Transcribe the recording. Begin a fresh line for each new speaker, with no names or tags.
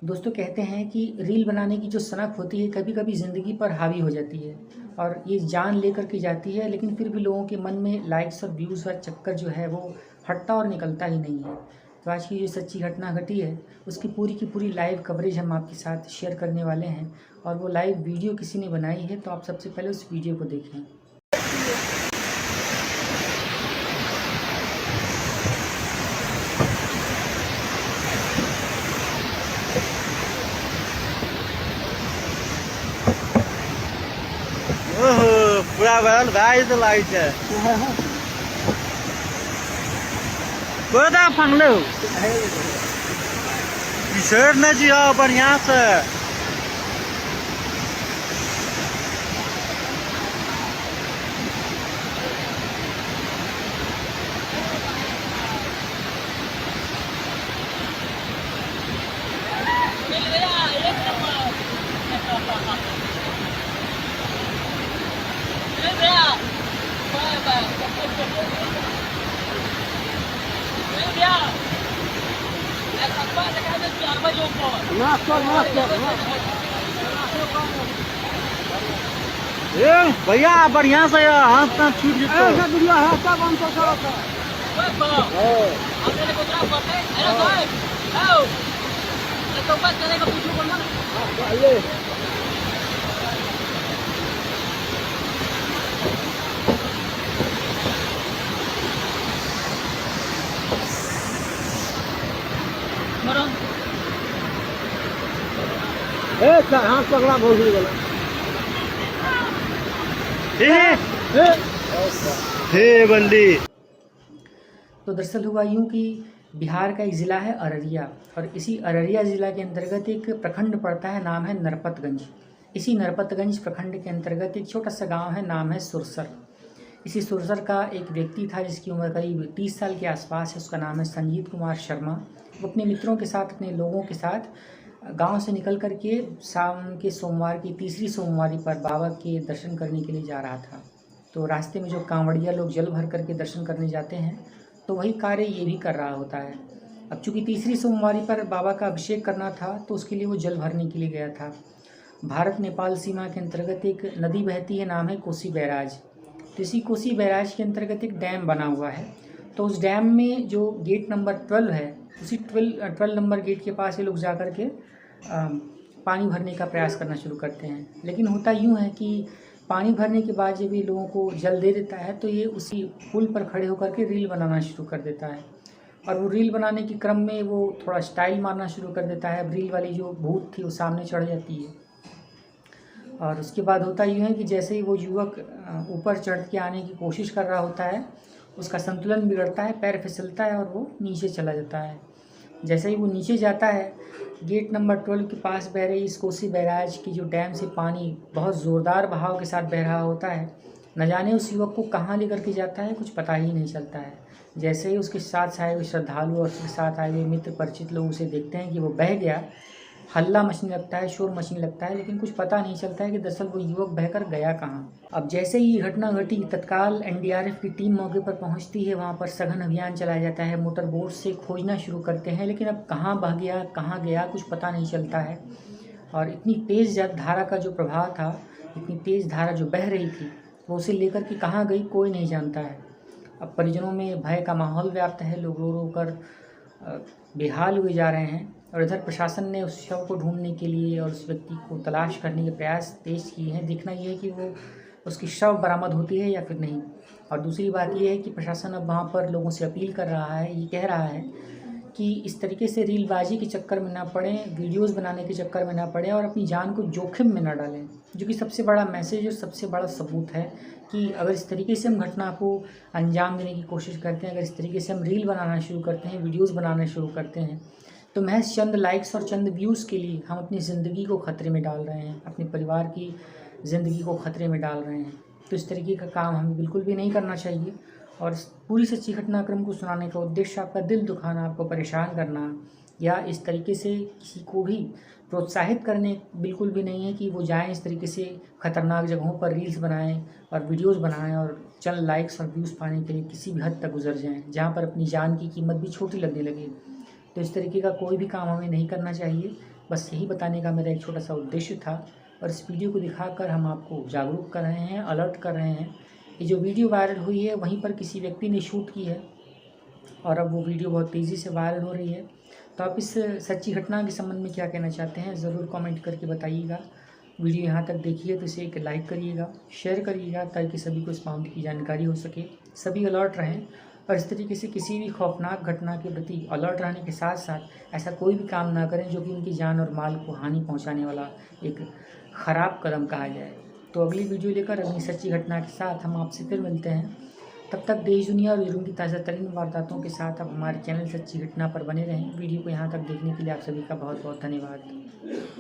दोस्तों कहते हैं कि रील बनाने की जो सनक होती है कभी कभी ज़िंदगी पर हावी हो जाती है और ये जान लेकर के जाती है, लेकिन फिर भी लोगों के मन में लाइक्स और व्यूज़ का चक्कर जो है वो हटता और निकलता ही नहीं है। तो आज की जो सच्ची घटना घटी है उसकी पूरी की पूरी लाइव कवरेज हम आपके साथ शेयर करने वाले हैं और वो लाइव वीडियो किसी ने बनाई है, तो आप सबसे पहले उस वीडियो को देखें।
ओहो पूरा बरल भाई तो लाइट है कोदा फंगले हो किशोर ने जी आओ बढ़िया से भैया बढ़िया से हाथ ना छूट हाथ पकड़ा भोसड़ी वाला हे बंदी।
तो दरअसल हुआ यूँ कि बिहार का एक ज़िला है अररिया और इसी अररिया ज़िला के अंतर्गत एक प्रखंड पड़ता है, नाम है नरपतगंज। इसी नरपतगंज प्रखंड के अंतर्गत एक छोटा सा गांव है, नाम है सुरसर। इसी सुरसर का एक व्यक्ति था जिसकी उम्र करीब 30 साल के आसपास है, उसका नाम है संजीत कुमार शर्मा। वो अपने मित्रों के साथ, अपने लोगों के साथ गांव से निकल कर के शाम के सोमवार की तीसरी सोमवारी पर बाबा के दर्शन करने के लिए जा रहा था। तो रास्ते में जो कांवड़िया लोग जल भर करके दर्शन करने जाते हैं तो वही कार्य ये भी कर रहा होता है। अब चूँकि तीसरी सोमवारी पर बाबा का अभिषेक करना था तो उसके लिए वो जल भरने के लिए गया था। भारत नेपाल सीमा के अंतर्गत एक नदी बहती है, नाम है कोसी बैराज। तो इसी कोसी बैराज के अंतर्गत एक डैम बना हुआ है। तो उस डैम में जो गेट नंबर 12 है, उसी 12 नंबर गेट के पास ये लोग जा कर के पानी भरने का प्रयास करना शुरू करते हैं। लेकिन होता यूँ है कि पानी भरने के बाद जब ये लोगों को जल दे देता है तो ये उसी पुल पर खड़े होकर के रील बनाना शुरू कर देता है। और वो रील बनाने के क्रम में वो थोड़ा स्टाइल मारना शुरू कर देता है। रील वाली जो भूत थी वो सामने चढ़ जाती है और उसके बाद होता यूँ है कि जैसे ही वो युवक ऊपर चढ़ के आने की कोशिश कर रहा होता है, उसका संतुलन बिगड़ता है, पैर फिसलता है और वो नीचे चला जाता है। जैसे ही वो नीचे जाता है, गेट नंबर 12 के पास बह रही इस कोसी बैराज की जो डैम से पानी बहुत ज़ोरदार बहाव के साथ बह रहा होता है, न जाने उस युवक को कहाँ लेकर के जाता है कुछ पता ही नहीं चलता है। जैसे ही उसके साथ आए हुए श्रद्धालु और उसके साथ आए हुए मित्र परिचित लोग उसे देखते हैं कि वो बह गया, हल्ला मचने लगता है, शोर मचने लगता है, लेकिन कुछ पता नहीं चलता है कि दरअसल वो युवक बहकर गया कहाँ। अब जैसे ही घटना घटी, तत्काल एनडीआरएफ की टीम मौके पर पहुंचती है। वहां पर सघन अभियान चलाया जाता है, मोटर बोट से खोजना शुरू करते हैं, लेकिन अब कहाँ बह गया, कहाँ गया, कुछ पता नहीं चलता है। और इतनी तेज़ धारा का जो प्रभाव था, इतनी तेज़ धारा जो बह रही थी, वो उसे लेकर के कहाँ गई कोई नहीं जानता है। अब परिजनों में भय का माहौल व्याप्त है, लोग रो रो कर बेहाल हुए जा रहे हैं। और इधर प्रशासन ने उस शव को ढूंढने के लिए और उस व्यक्ति को तलाश करने के प्रयास तेज किए हैं। देखना ये है कि वो उसकी शव बरामद होती है या फिर नहीं। और दूसरी बात ये है कि प्रशासन अब वहाँ पर लोगों से अपील कर रहा है, ये कह रहा है कि इस तरीके से रीलबाजी के चक्कर में ना पड़ें, वीडियोस बनाने के चक्कर में ना पड़ें और अपनी जान को जोखिम में ना डालें। जो कि सबसे बड़ा मैसेज और सबसे बड़ा सबूत है कि अगर इस तरीके से हम घटना को अंजाम देने की कोशिश करते हैं, अगर इस तरीके से हम रील बनाना शुरू करते हैं, वीडियोज़ बनाना शुरू करते हैं, तो महज चंद लाइक्स और चंद व्यूज़ के लिए हम अपनी ज़िंदगी को ख़तरे में डाल रहे हैं, अपने परिवार की ज़िंदगी को ख़तरे में डाल रहे हैं। तो इस तरीके का काम हमें बिल्कुल भी नहीं करना चाहिए। और पूरी सच्ची घटनाक्रम को सुनाने का उद्देश्य आपका दिल दुखाना, आपको परेशान करना या इस तरीके से किसी को भी प्रोत्साहित करने बिल्कुल भी नहीं है कि वो जाएं इस तरीके से ख़तरनाक जगहों पर रील्स बनाएं और वीडियोस बनाएं और चंद लाइक्स और व्यूज़ पाने के लिए किसी भी हद तक गुजर जाएं जहां पर अपनी जान की कीमत भी छोटी लगने लगे। तो इस तरीके का कोई भी काम हमें नहीं करना चाहिए। बस यही बताने का मेरा एक छोटा सा उद्देश्य था और इस वीडियो को दिखाकर हम आपको जागरूक कर रहे हैं, अलर्ट कर रहे हैं। ये जो वीडियो वायरल हुई है वहीं पर किसी व्यक्ति ने शूट की है और अब वो वीडियो बहुत तेज़ी से वायरल हो रही है। तो आप इस सच्ची घटना के संबंध में क्या कहना चाहते हैं ज़रूर कमेंट करके बताइएगा। वीडियो यहाँ तक देखिए तो इसे एक लाइक करिएगा, शेयर करिएगा ताकि सभी को इस मामले की जानकारी हो सके, सभी अलर्ट रहें और इस तरीके से किसी भी खौफनाक घटना के प्रति अलर्ट रहने के साथ साथ ऐसा कोई भी काम ना करें जो कि उनकी जान और माल को हानि पहुँचाने वाला एक ख़राब कदम कहा जाए। तो अगली वीडियो लेकर अगली सच्ची घटना के साथ हम आपसे फिर मिलते हैं। तब तक देश दुनिया और जुर्म की ताज़ा तरीन वारदातों के साथ आप हमारे चैनल सच्ची घटना पर बने रहें। वीडियो को यहाँ तक देखने के लिए आप सभी का बहुत बहुत धन्यवाद।